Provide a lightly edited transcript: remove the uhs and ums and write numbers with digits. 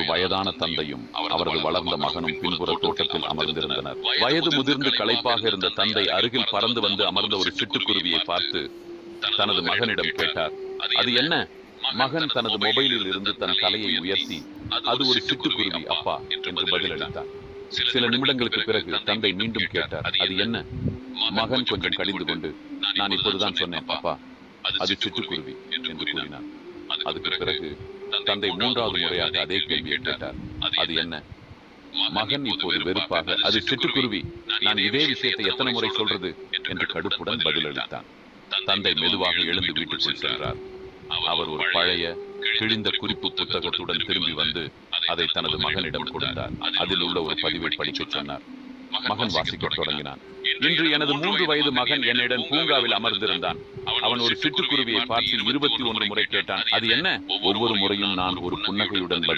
வயதான தந்தையும் அவரது வளர்ந்த மகனும் பின்புற தோட்டத்தில் அமர்ந்திருந்தனர். வயது முதிர்ந்து களைப்பாக இருந்த தந்தை அருகில் பறந்து வந்து அமர்ந்த ஒரு சிட்டுக்குருவியை பார்த்து தனது மகனிடம் கேட்டார், அது என்ன? மகன் தனது மொபைலில் இருந்து தன் தலையை உயர்த்தி, அது ஒரு சிட்டுக்குருவி அப்பா என்று பதிலளித்தார். சில நிமிடங்களுக்கு பிறகு தந்தை மீண்டும் கேட்டார், அது என்ன? மகன் கொஞ்சம் கடிந்து கொண்டு, நான் இப்போதுதான் சொன்னேன் அப்பா, அது சிட்டுக்குருவி என்று கூறினார். அதுக்கு பிறகு தந்தை மூன்றாவது முறையாக அதே கேள்வியை கேட்டார், அது என்ன? மகன் இப்போது வெறுப்பாக, அது சிட்டுக்குருவி, நான் இதே விஷயத்தை எத்தனை முறை சொல்றது என்று கடுப்புடன் பதிலளித்தான். தந்தை மெதுவாக எழுந்து வீட்டுக்குள் சென்றார். அவர் ஒரு பழைய கிழிந்த குறிப்பு புத்தகத்துடன் திரும்பி வந்து அதை தனது மகனிடம் கொடுத்தார். அதில் உள்ள ஒரு பதிவை படிக்கச் சொன்னார். மகன் வாசிக்கத் தொடங்கினான். இன்று எனது 3 வயது மகன் என்னிடம் பூங்காவில் அமர்ந்திருந்தான். அவன் ஒரு சிட்டுக்குருவியை பார்த்து 21 முறை கேட்டான், அது என்ன? ஒவ்வொரு முறையும் நான் ஒரு புன்னகையுடன் பதில்